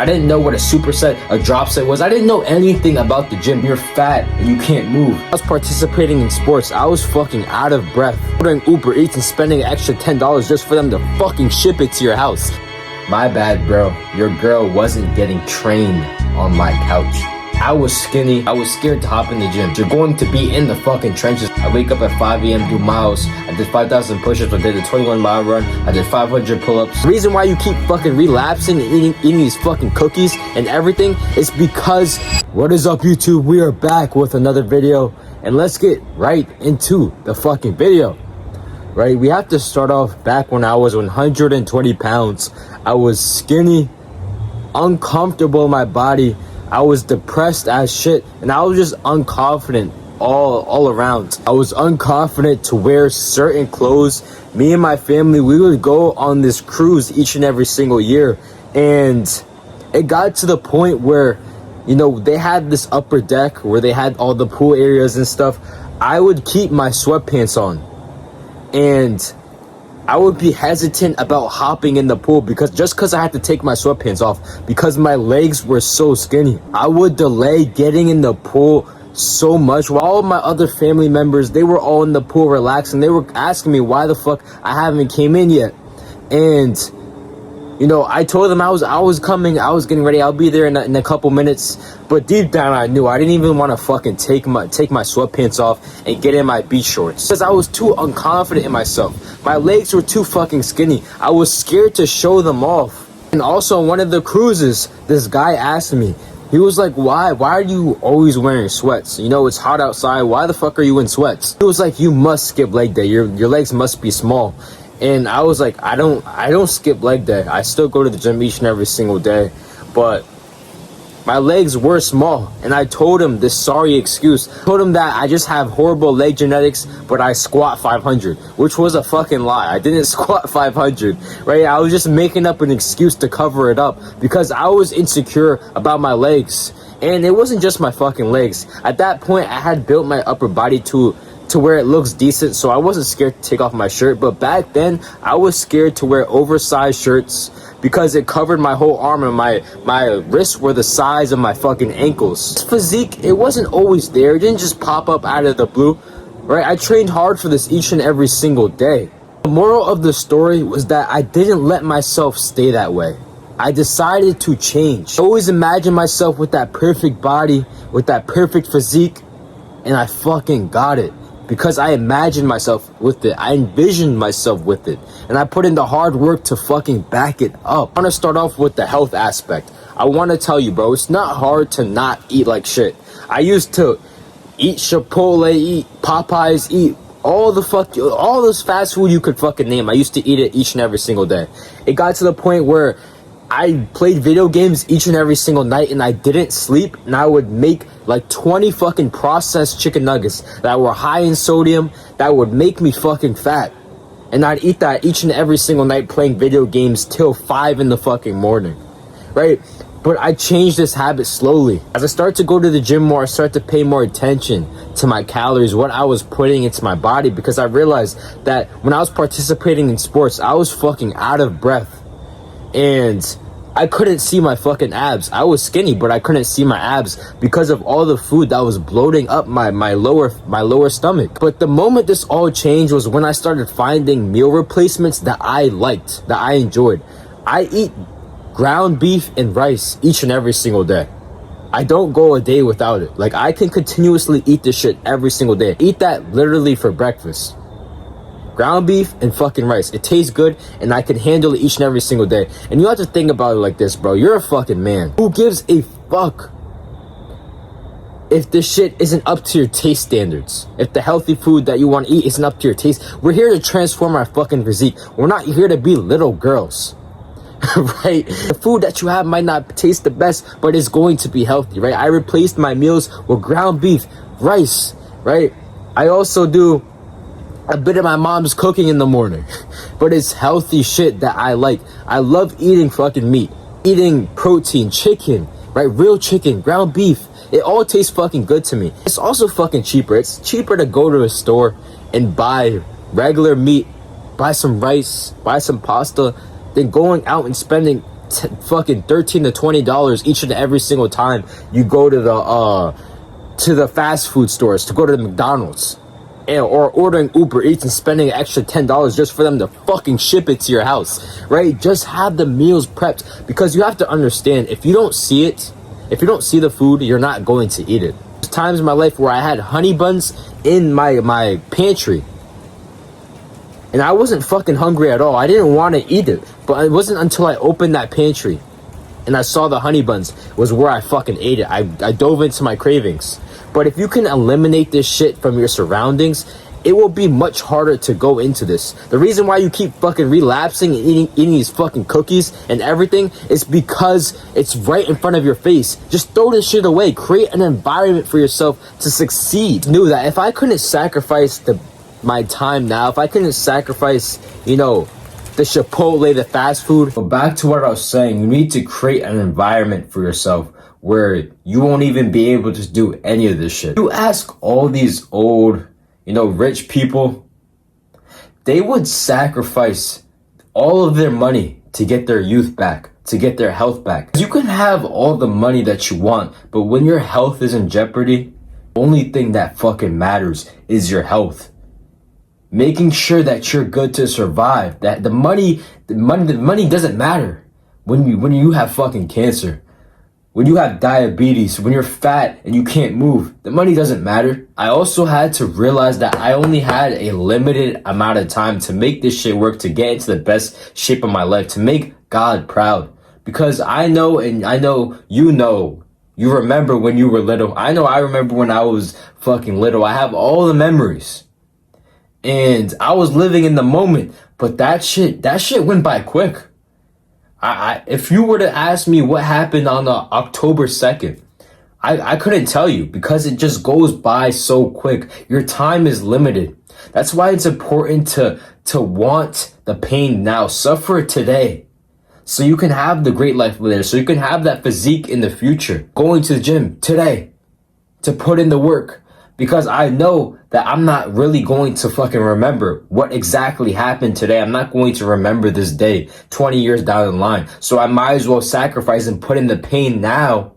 I didn't know what a superset, a drop set was. I didn't know anything about the gym. You're fat and you can't move. I was participating in sports. I was fucking out of breath. Ordering Uber Eats and spending an extra $10 just for them to fucking ship it to your house. My bad, bro. Your girl wasn't getting trained on my couch. I was skinny. I was scared to hop in the gym. You're going to be in the fucking trenches. I wake up at 5 a.m., do miles. I did 5,000 push-ups. I did a 21-mile run. I did 500 pull-ups. The reason why you keep fucking relapsing and eating these fucking cookies and everything is because... What is up, YouTube? We are back with another video. And let's get right into the fucking video. Right? We have to start off back when I was 120 pounds. I was skinny, uncomfortable in my body. I was depressed as shit, and I was just unconfident all around. I was unconfident to wear certain clothes. Me and my family, we would go on this cruise each and every single year, and it got to the point where, you know, they had this upper deck where they had all the pool areas and stuff. I would keep my sweatpants on, and I would be hesitant about hopping in the pool because I had to take my sweatpants off because my legs were so skinny. I would delay getting in the pool so much. While all of my other family members, they were all in the pool relaxing. They were asking me why the fuck I haven't came in yet. And, you know, I told them I was coming, I was getting ready, I'll be there in a couple minutes. But deep down I knew I didn't even want to fucking take my sweatpants off and get in my beach shorts because I was too unconfident in myself. My legs were too fucking skinny. I was scared to show them off. And also on one of the cruises, this guy asked me, he was like, why are you always wearing sweats? You know, it's hot outside. Why the fuck are you in sweats? He was like, you must skip leg day. Your legs must be small. And I was like, I don't skip leg day. I still go to the gym each and every single day. But my legs were small, and I told him this sorry excuse. I told him that I just have horrible leg genetics, but I squat 500, which was a fucking lie. I didn't squat 500, right? I was just making up an excuse to cover it up because I was insecure about my legs. And it wasn't just my fucking legs. At that point, I had built my upper body to where it looks decent, so I wasn't scared to take off my shirt. But back then, I was scared to wear oversized shirts because it covered my whole arm, and my wrists were the size of my fucking ankles. This physique, it wasn't always there. It didn't just pop up out of the blue, right? I trained hard for this each and every single day. The moral of the story was that I didn't let myself stay that way. I decided to change. I always imagined myself with that perfect body, with that perfect physique, and I fucking got it. Because I imagined myself with it. I envisioned myself with it. And I put in the hard work to fucking back it up. I want to start off with the health aspect. I want to tell you, bro, it's not hard to not eat like shit. I used to eat Chipotle, eat Popeyes, eat all this fast food you could fucking name. I used to eat it each and every single day. It got to the point where I played video games each and every single night, and I didn't sleep, and I would make like 20 fucking processed chicken nuggets that were high in sodium that would make me fucking fat. And I'd eat that each and every single night playing video games till 5 in the fucking morning, right? But I changed this habit slowly. As I start to go to the gym more, I start to pay more attention to my calories, what I was putting into my body, because I realized that when I was participating in sports, I was fucking out of breath. And I couldn't see my fucking abs. I was skinny, but I couldn't see my abs because of all the food that was bloating up my lower stomach. But the moment this all changed was when I started finding meal replacements that I liked, that I enjoyed. I eat ground beef and rice each and every single day. I don't go a day without it. Like, I can continuously eat this shit every single day. Eat that literally for breakfast. Ground beef and fucking rice. It tastes good, and I can handle it each and every single day. And you have to think about it like this, bro. You're a fucking man. Who gives a fuck if this shit isn't up to your taste standards? If the healthy food that you want to eat isn't up to your taste? We're here to transform our fucking physique. We're not here to be little girls. Right? The food that you have might not taste the best, but it's going to be healthy, right? I replaced my meals with ground beef, rice, right? I also do a bit of my mom's cooking in the morning, but it's healthy shit that I like. I love eating fucking meat, eating protein, chicken, right? Real chicken, ground beef. It all tastes fucking good to me. It's also fucking cheaper. It's cheaper to go to a store and buy regular meat, buy some rice, buy some pasta, than going out and spending fucking $13 to $20 each and every single time you go to the fast food stores, to go to the McDonald's, or ordering Uber Eats and spending an extra $10 just for them to fucking ship it to your house, right? Just have the meals prepped, because you have to understand, if you don't see it, if you don't see the food, you're not going to eat it. There's times in my life where I had honey buns in my pantry, and I wasn't fucking hungry at all. I didn't want to eat it, but it wasn't until I opened that pantry and I saw the honey buns was where I fucking ate it. I dove into my cravings. But if you can eliminate this shit from your surroundings, it will be much harder to go into this. The reason why you keep fucking relapsing and eating these fucking cookies and everything is because it's right in front of your face. Just throw this shit away. Create an environment for yourself to succeed. I knew that if I couldn't sacrifice my time now, if I couldn't sacrifice, the Chipotle, the fast food. But back to what I was saying, you need to create an environment for yourself where you won't even be able to do any of this shit. You ask all these old, rich people, they would sacrifice all of their money to get their youth back, to get their health back. You can have all the money that you want, but when your health is in jeopardy, the only thing that fucking matters is your health. Making sure that you're good to survive. That the money doesn't matter when you have fucking cancer, when you have diabetes, when you're fat and you can't move. The money doesn't matter. I also had to realize that I only had a limited amount of time to make this shit work, to get into the best shape of my life, to make God proud. Because I know you remember when you were little. I know I remember when I was fucking little. I have all the memories. And I was living in the moment, but that shit went by quick. If you were to ask me what happened on October 2nd, I couldn't tell you, because it just goes by so quick. Your time is limited. That's why it's important to want the pain now, suffer today, so you can have the great life later, so you can have that physique in the future. Going to the gym today to put in the work. Because I know that I'm not really going to fucking remember what exactly happened today. I'm not going to remember this day 20 years down the line. So I might as well sacrifice and put in the pain now,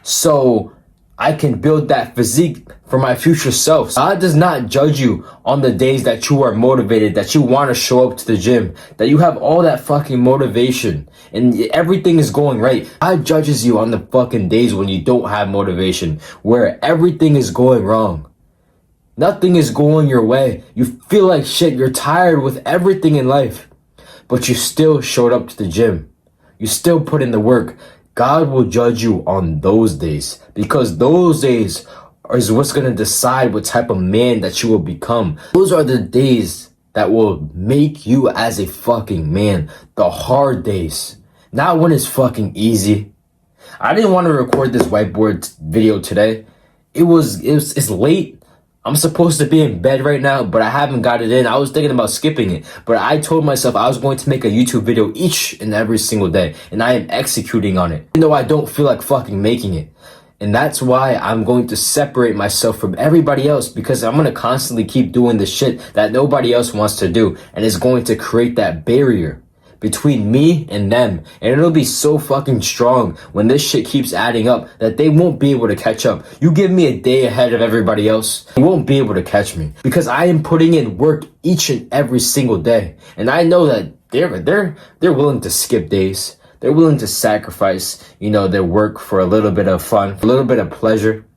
so I can build that physique for my future self. God does not judge you on the days that you are motivated, that you want to show up to the gym, that you have all that fucking motivation and everything is going right. God judges you on the fucking days when you don't have motivation, where everything is going wrong. Nothing is going your way. You feel like shit. You're tired with everything in life, but you still showed up to the gym. You still put in the work. God will judge you on those days, because those days is what's going to decide what type of man that you will become. Those are the days that will make you as a fucking man. The hard days, not when it's fucking easy. I didn't want to record this whiteboard video today. It's late. I'm supposed to be in bed right now, but I haven't got it in. I was thinking about skipping it, but I told myself I was going to make a YouTube video each and every single day, and I am executing on it, even though I don't feel like fucking making it. And that's why I'm going to separate myself from everybody else, because I'm going to constantly keep doing the shit that nobody else wants to do, and it's going to create that barrier between me and them. And it'll be so fucking strong when this shit keeps adding up that they won't be able to catch up. You give me a day ahead of everybody else, you won't be able to catch me, because I am putting in work each and every single day. And I know that they're willing to skip days. They're willing to sacrifice, their work for a little bit of fun, for a little bit of pleasure.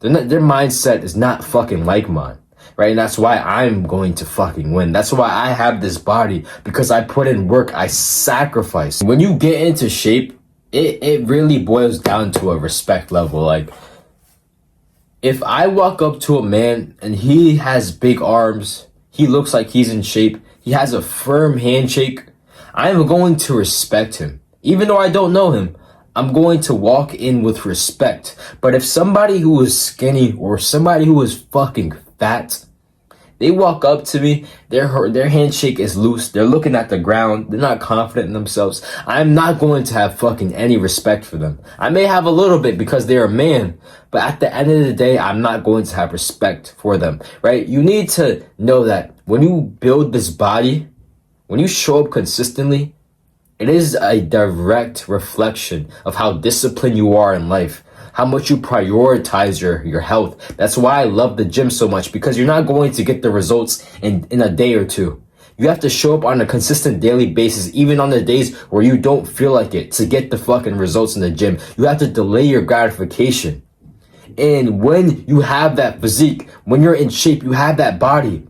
Their mindset is not fucking like mine. Right? And that's why I'm going to fucking win. That's why I have this body, because I put in work. I sacrifice. When you get into shape, it really boils down to a respect level. Like, if I walk up to a man and he has big arms, he looks like he's in shape, he has a firm handshake, I am going to respect him. Even though I don't know him, I'm going to walk in with respect. But if somebody who is skinny or somebody who is fucking fat, they walk up to me, their handshake is loose, they're looking at the ground, they're not confident in themselves, I'm not going to have fucking any respect for them. I may have a little bit because they're a man, but at the end of the day, I'm not going to have respect for them, right? You need to know that when you build this body, when you show up consistently, It is a direct reflection of how disciplined you are in life, how much you prioritize your health. That's why I love the gym so much, because you're not going to get the results in a day or two. You have to show up on a consistent daily basis, even on the days where you don't feel like it, to get the fucking results in the gym. You have to delay your gratification. And when you have that physique, when you're in shape, you have that body,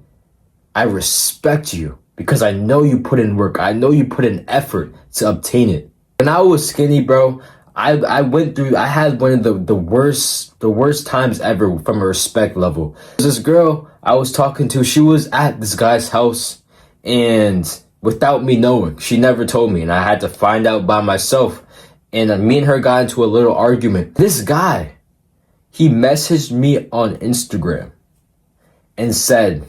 I respect you because I know you put in work. I know you put in effort to obtain it. When I was skinny, bro, I had one of the worst times ever from a respect level. This girl I was talking to, she was at this guy's house, and without me knowing, she never told me, and I had to find out by myself. And me and her got into a little argument. This guy, he messaged me on Instagram and said,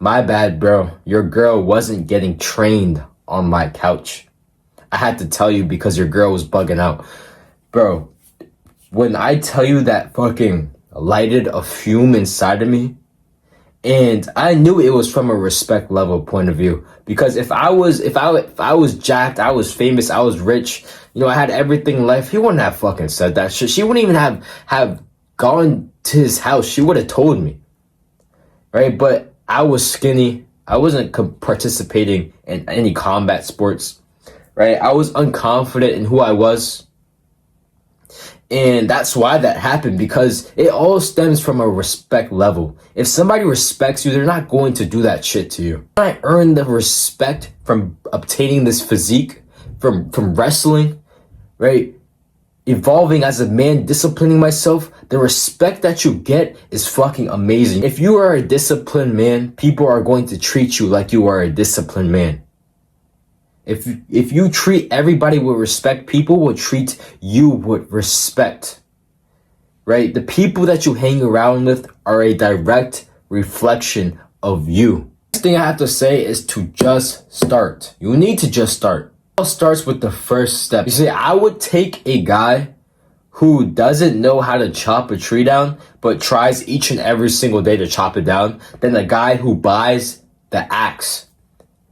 "My bad, bro. Your girl wasn't getting trained on my couch. I had to tell you because your girl was bugging out." Bro, when I tell you that fucking lighted a fume inside of me, and I knew it was from a respect level point of view, because if I was jacked, I was famous, I was rich, I had everything in life, he wouldn't have fucking said that shit. She wouldn't even have gone to his house. She would have told me, right? But I was skinny. I wasn't participating in any combat sports, right? I was unconfident in who I was. And that's why that happened, because it all stems from a respect level. If somebody respects you, they're not going to do that shit to you. I earned the respect from obtaining this physique, from wrestling, right? Evolving as a man, disciplining myself. The respect that you get is fucking amazing. If you are a disciplined man, people are going to treat you like you are a disciplined man. If you treat everybody with respect, people will treat you with respect, right? The people that you hang around with are a direct reflection of you. Next thing I have to say is to just start. You need to just start. It all starts with the first step. You see, I would take a guy who doesn't know how to chop a tree down, but tries each and every single day to chop it down, than a guy who buys the axe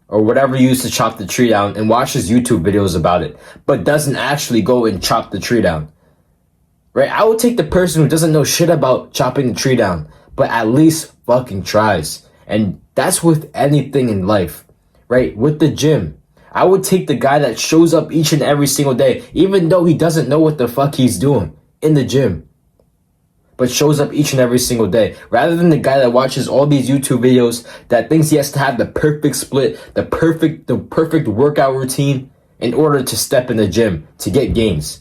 or whatever you use to chop the tree down and watches YouTube videos about it, but doesn't actually go and chop the tree down, right? I would take the person who doesn't know shit about chopping the tree down, but at least fucking tries. And that's with anything in life, right? With the gym, I would take the guy that shows up each and every single day, even though he doesn't know what the fuck he's doing in the gym, but shows up each and every single day, rather than the guy that watches all these YouTube videos that thinks he has to have the perfect split, the perfect workout routine in order to step in the gym to get gains.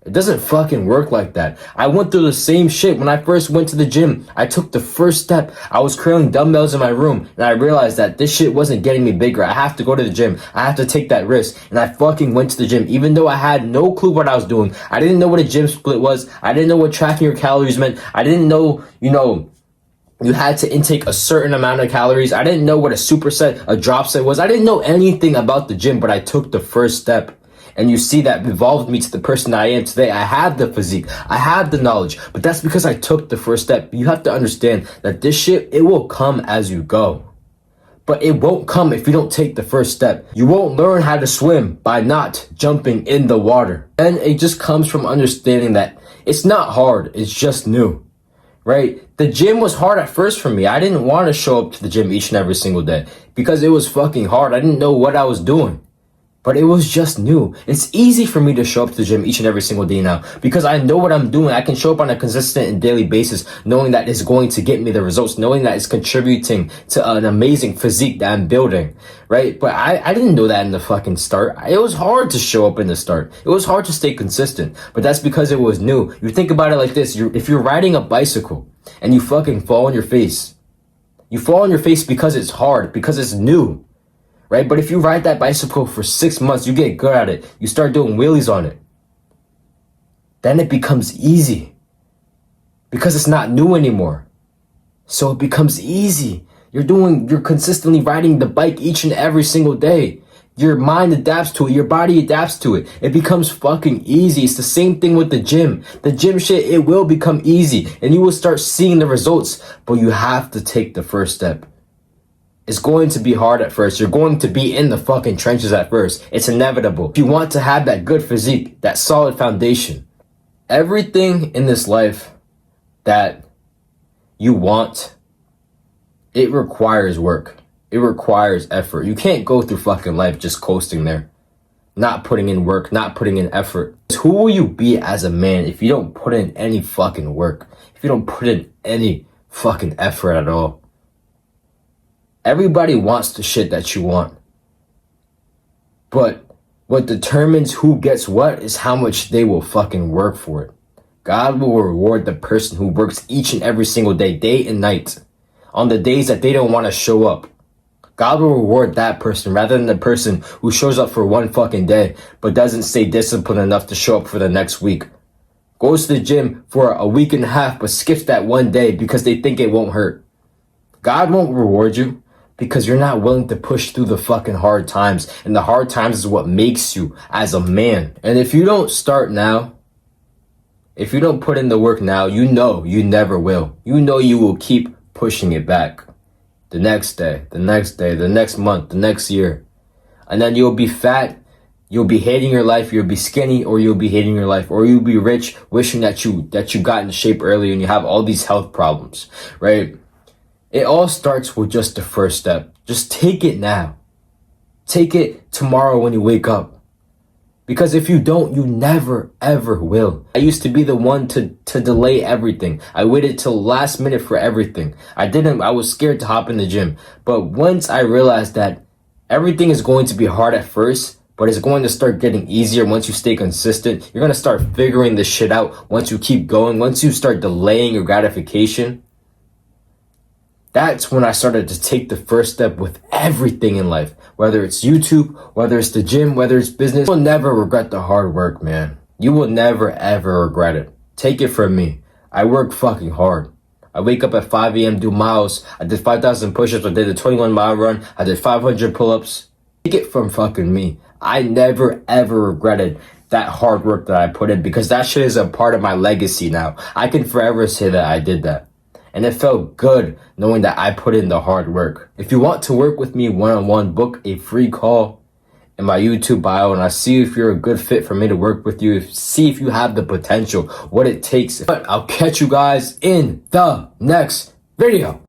It doesn't fucking work like that. I went through the same shit when I first went to the gym. I took the first step. I was curling dumbbells in my room, and I realized that this shit wasn't getting me bigger. I have to go to the gym. I have to take that risk. And I fucking went to the gym, even though I had no clue what I was doing. I didn't know what a gym split was. I didn't know what tracking your calories meant. I didn't know, you had to intake a certain amount of calories. I didn't know what a superset, a drop set was. I didn't know anything about the gym, but I took the first step. And you see that evolved me to the person I am today. I have the physique. I have the knowledge. But that's because I took the first step. You have to understand that this shit, it will come as you go. But it won't come if you don't take the first step. You won't learn how to swim by not jumping in the water. And it just comes from understanding that it's not hard. It's just new, right? The gym was hard at first for me. I didn't want to show up to the gym each and every single day because it was fucking hard. I didn't know what I was doing. But it was just new. It's easy for me to show up to the gym each and every single day now because I know what I'm doing. I can show up on a consistent and daily basis knowing that it's going to get me the results, knowing that it's contributing to an amazing physique that I'm building, right? But I didn't know that in the fucking start. It was hard to show up in the start. It was hard to stay consistent, but that's because it was new. You think about it like this. If you're riding a bicycle and you fucking fall on your face, you fall on your face because it's hard, because it's new. Right? But if you ride that bicycle for 6 months, you get good at it. You start doing wheelies on it. Then it becomes easy. Because it's not new anymore. So it becomes easy. You're consistently riding the bike each and every single day. Your mind adapts to it. Your body adapts to it. It becomes fucking easy. It's the same thing with the gym. The gym shit, it will become easy. And you will start seeing the results. But you have to take the first step. It's going to be hard at first. You're going to be in the fucking trenches at first. It's inevitable. If you want to have that good physique, that solid foundation, everything in this life that you want, it requires work. It requires effort. You can't go through fucking life just coasting there, not putting in work, not putting in effort. Who will you be as a man if you don't put in any fucking work? If you don't put in any fucking effort at all? Everybody wants the shit that you want. But what determines who gets what is how much they will fucking work for it. God will reward the person who works each and every single day, day and night, on the days that they don't want to show up. God will reward that person rather than the person who shows up for one fucking day but doesn't stay disciplined enough to show up for the next week. Goes to the gym for a week and a half but skips that one day because they think it won't hurt. God won't reward you because you're not willing to push through the fucking hard times. And the hard times is what makes you as a man. And if you don't start now, if you don't put in the work now, you know you never will. You know you will keep pushing it back. The next day, the next day, the next month, the next year. And then you'll be fat, you'll be hating your life, you'll be skinny, or you'll be hating your life, or you'll be rich, wishing that you got in shape earlier and you have all these health problems, right? It all starts with just the first step. Just take it now. Take it tomorrow when you wake up. Because if you don't, you never, ever will. I used to be the one to delay everything. I waited till last minute for everything. I was scared to hop in the gym. But once I realized that everything is going to be hard at first, but it's going to start getting easier once you stay consistent. You're going to start figuring this shit out once you keep going, once you start delaying your gratification. That's when I started to take the first step with everything in life. Whether it's YouTube, whether it's the gym, whether it's business. You will never regret the hard work, man. You will never, ever regret it. Take it from me. I work fucking hard. I wake up at 5 a.m., do miles. I did 5,000 push-ups. I did a 21-mile run. I did 500 pull-ups. Take it from fucking me. I never, ever regretted that hard work that I put in because that shit is a part of my legacy now. I can forever say that I did that. And it felt good knowing that I put in the hard work. If you want to work with me one-on-one, book a free call in my YouTube bio and I see if you're a good fit for me to work with you. See if you have the potential, what it takes. But I'll catch you guys in the next video.